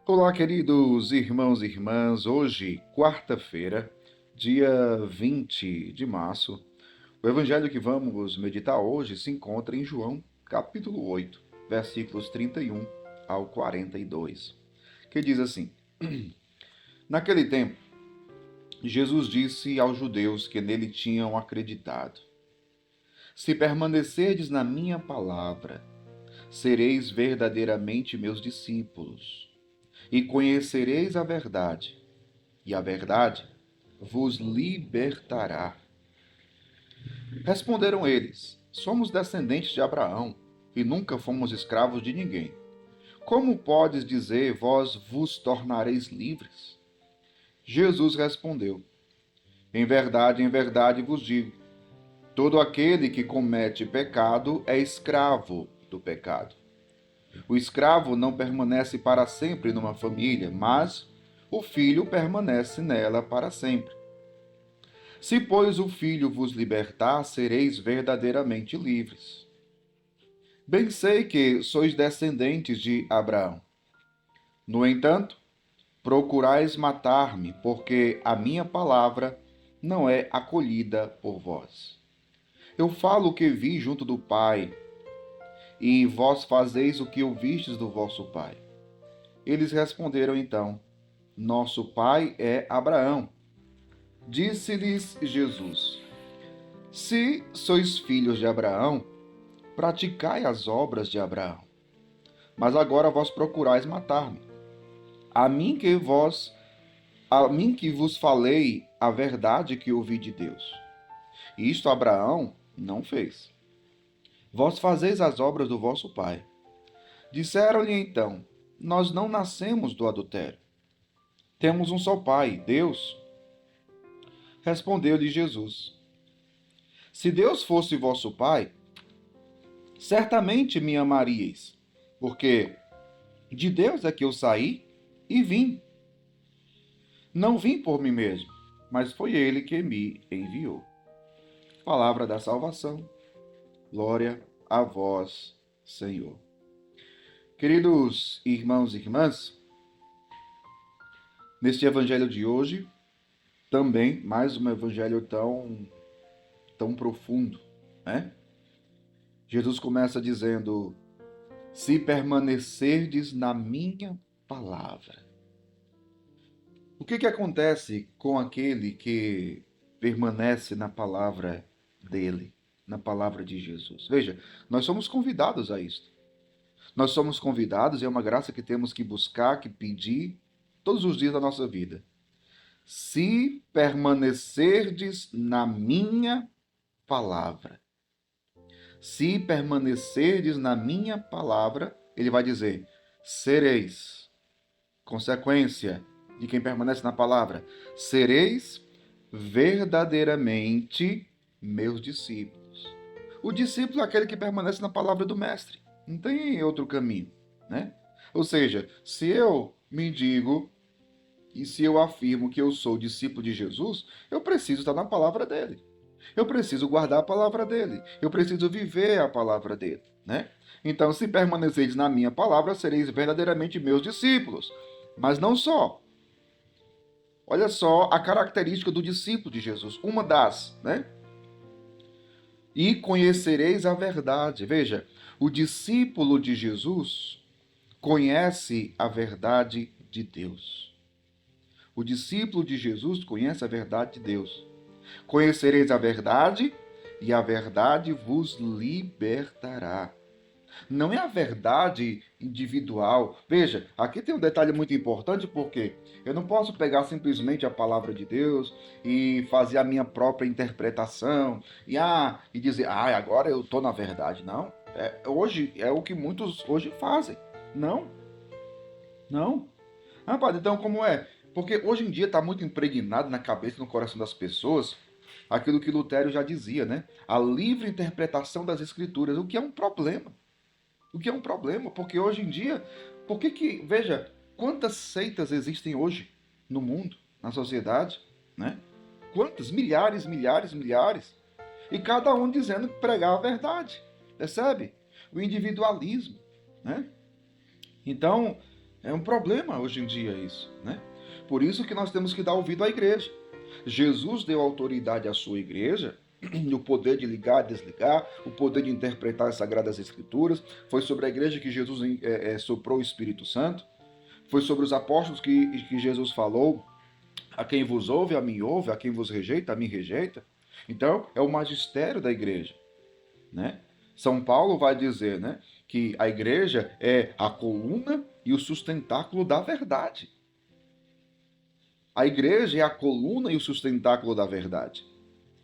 Olá, queridos irmãos e irmãs. Hoje, quarta-feira, dia 20 de março, o evangelho que vamos meditar hoje se encontra em João, capítulo 8, versículos 31 ao 42, que diz assim: Naquele tempo, Jesus disse aos judeus que nele tinham acreditado: Se permanecerdes na minha palavra, sereis verdadeiramente meus discípulos, e conhecereis a verdade, e a verdade vos libertará. Responderam eles: Somos descendentes de Abraão e nunca fomos escravos de ninguém. Como podes dizer, vós vos tornareis livres? Jesus respondeu: em verdade vos digo: todo aquele que comete pecado é escravo do pecado. O escravo não permanece para sempre numa família, mas o filho permanece nela para sempre. Se, pois, o Filho vos libertar, sereis verdadeiramente livres. Bem sei que sois descendentes de Abraão. No entanto, procurais matar-me, porque a minha palavra não é acolhida por vós. Eu falo o que vi junto do Pai, e vós fazeis o que ouvistes do vosso pai. Eles responderam então: Nosso pai é Abraão. Disse-lhes Jesus: Se sois filhos de Abraão, praticai as obras de Abraão. Mas agora vós procurais matar-me. A mim que vos, a mim que vos falei a verdade que ouvi de Deus. Isto Abraão não fez. Vós fazeis as obras do vosso pai. Disseram-lhe então: Nós não nascemos do adultério. Temos um só pai, Deus. Respondeu-lhe Jesus: Se Deus fosse vosso pai, certamente me amaríeis, porque de Deus é que eu saí e vim. Não vim por mim mesmo, mas foi ele que me enviou. Palavra da salvação. Glória a vós, Senhor. Queridos irmãos e irmãs, neste evangelho de hoje, também mais um evangelho tão profundo, né? Jesus começa dizendo: Se permanecerdes na minha palavra. O que acontece com aquele que permanece na palavra dele, na palavra de Jesus? Veja, nós somos convidados a isto. Nós somos convidados, e é uma graça que temos que buscar, que pedir todos os dias da nossa vida. Se permanecerdes na minha palavra. Se permanecerdes na minha palavra, ele vai dizer: sereis. Consequência de quem permanece na palavra: sereis verdadeiramente meus discípulos. O discípulo é aquele que permanece na palavra do mestre. Não tem outro caminho, né? Ou seja, se eu me digo e se eu afirmo que eu sou discípulo de Jesus, eu preciso estar na palavra dele. Eu preciso guardar a palavra dele. Eu preciso viver a palavra dele, né? Então, se permaneceres na minha palavra, sereis verdadeiramente meus discípulos. Mas não só. Olha só a característica do discípulo de Jesus. Uma das, né? E conhecereis a verdade. Veja, o discípulo de Jesus conhece a verdade de Deus. O discípulo de Jesus conhece a verdade de Deus. Conhecereis a verdade, e a verdade vos libertará. Não é a verdade individual. Veja, aqui tem um detalhe muito importante, porque eu não posso pegar simplesmente a palavra de Deus e fazer a minha própria interpretação e dizer, agora eu estou na verdade. Não. Hoje é o que muitos hoje fazem. Não, não. Padre, então como é? Porque hoje em dia está muito impregnado na cabeça e no coração das pessoas aquilo que Lutero já dizia, né? A livre interpretação das escrituras, o que é um problema. O que é um problema, porque hoje em dia, veja, quantas seitas existem hoje no mundo, na sociedade, né? Quantas? Milhares, milhares, milhares. E cada um dizendo que pregar a verdade, percebe? O individualismo, né? Então, É um problema hoje em dia isso, né? Por isso que nós temos que dar ouvido à igreja. Jesus deu autoridade à sua igreja, o poder de ligar, desligar, o poder de interpretar as Sagradas Escrituras. Foi sobre a igreja que Jesus soprou o Espírito Santo. Foi sobre os apóstolos que Jesus falou: a quem vos ouve, a mim ouve, a quem vos rejeita, a mim rejeita. Então, é o magistério da igreja, né? São Paulo vai dizer, né, que a igreja é a coluna e o sustentáculo da verdade. A igreja é a coluna e o sustentáculo da verdade.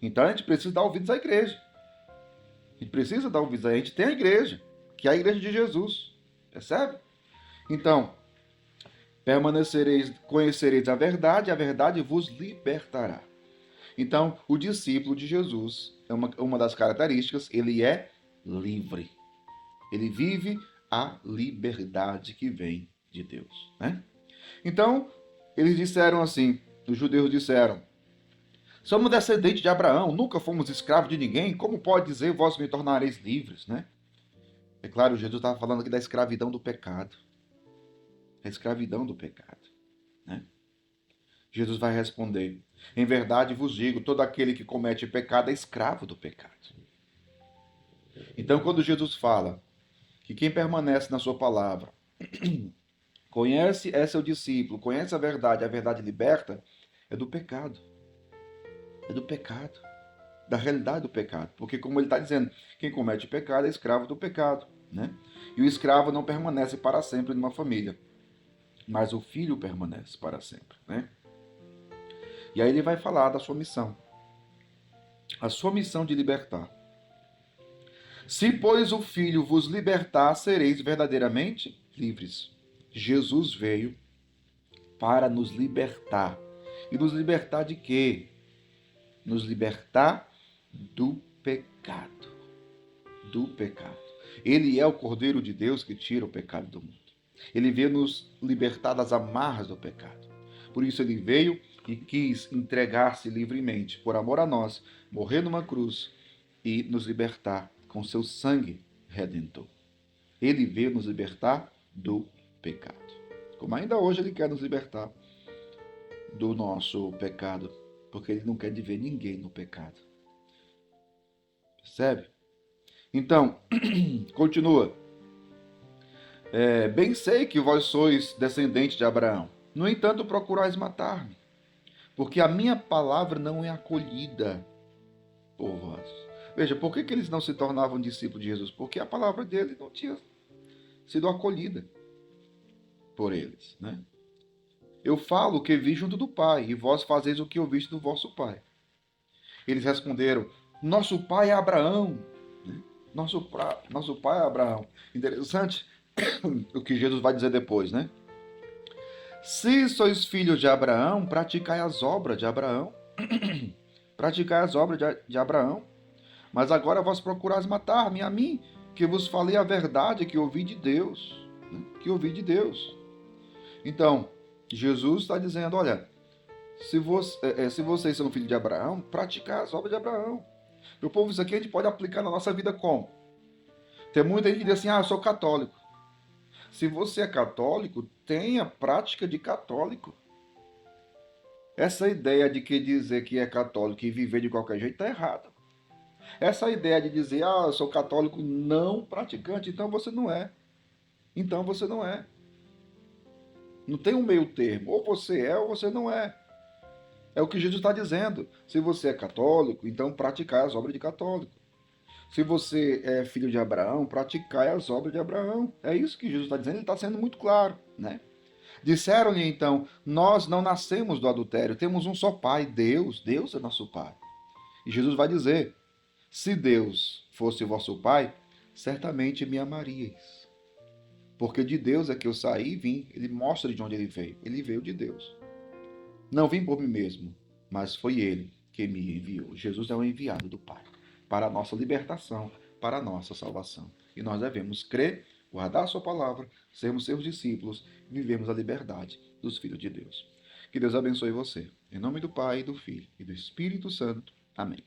Então a gente precisa dar ouvidos à igreja. A gente precisa dar ouvidos. A gente tem a igreja, que é a igreja de Jesus. Percebe? Então, permanecereis, conhecereis a verdade vos libertará. Então, o discípulo de Jesus, uma das características, ele é livre. Ele vive a liberdade que vem de Deus, né? Então, eles disseram assim, os judeus disseram: somos descendentes de Abraão, nunca fomos escravos de ninguém, como pode dizer vós me tornareis livres, né? É claro, Jesus estava falando aqui da escravidão do pecado. A escravidão do pecado, né? Jesus vai responder: em verdade vos digo, todo aquele que comete pecado é escravo do pecado. Então, quando Jesus fala que quem permanece na sua palavra, conhece, é seu discípulo, conhece a verdade liberta, é do pecado. É do pecado. Da realidade do pecado. Porque, como ele está dizendo, quem comete pecado é escravo do pecado, né? E o escravo não permanece para sempre numa família, mas o filho permanece para sempre, né? E aí ele vai falar da sua missão. A sua missão de libertar. Se, pois, o filho vos libertar, sereis verdadeiramente livres. Jesus veio para nos libertar. E nos libertar de quê? Nos libertar do pecado. Do pecado. Ele é o Cordeiro de Deus que tira o pecado do mundo. Ele veio nos libertar das amarras do pecado. Por isso ele veio e quis entregar-se livremente, por amor a nós, morrer numa cruz e nos libertar com seu sangue redentor. Ele veio nos libertar do pecado. Como ainda hoje ele quer nos libertar do nosso pecado, porque ele não quer de ver ninguém no pecado. Percebe? Então, continua. Bem sei que vós sois descendentes de Abraão. No entanto, procurais matar-me, porque a minha palavra não é acolhida por vós. Veja, por que eles não se tornavam discípulos de Jesus? Porque a palavra dele não tinha sido acolhida por eles, né? Eu falo o que vi junto do Pai, e vós fazeis o que eu visto do vosso Pai. Eles responderam: nosso pai é Abraão. Né? Nosso pai é Abraão. Interessante o que Jesus vai dizer depois, né? Se sois filhos de Abraão, praticai as obras de Abraão. Praticai as obras de Abraão. Mas agora vós procurais matar-me, a mim, que vos falei a verdade que ouvi de Deus. Né? Que ouvi de Deus. Então, Jesus está dizendo: olha, se vocês são filhos de Abraão, praticai as obras de Abraão. Meu povo, isso aqui a gente pode aplicar na nossa vida como? Tem muita gente que diz assim: eu sou católico. Se você é católico, tenha prática de católico. Essa ideia de que dizer que é católico e viver de qualquer jeito está errada. Essa ideia de dizer: eu sou católico não praticante, então você não é. Então você não é. Não tem um meio termo. Ou você é ou você não é. É o que Jesus está dizendo. Se você é católico, então praticai as obras de católico. Se você é filho de Abraão, praticai as obras de Abraão. É isso que Jesus está dizendo, ele está sendo muito claro, né? Disseram-lhe então: nós não nascemos do adultério, temos um só Pai, Deus. Deus é nosso Pai. E Jesus vai dizer: se Deus fosse o vosso Pai, certamente me amaríeis. Porque de Deus é que eu saí e vim. Ele mostra de onde ele veio. Ele veio de Deus. Não vim por mim mesmo, mas foi ele que me enviou. Jesus é o enviado do Pai para a nossa libertação, para a nossa salvação. E nós devemos crer, guardar a sua palavra, sermos seus discípulos e vivemos a liberdade dos filhos de Deus. Que Deus abençoe você. Em nome do Pai, do Filho e do Espírito Santo. Amém.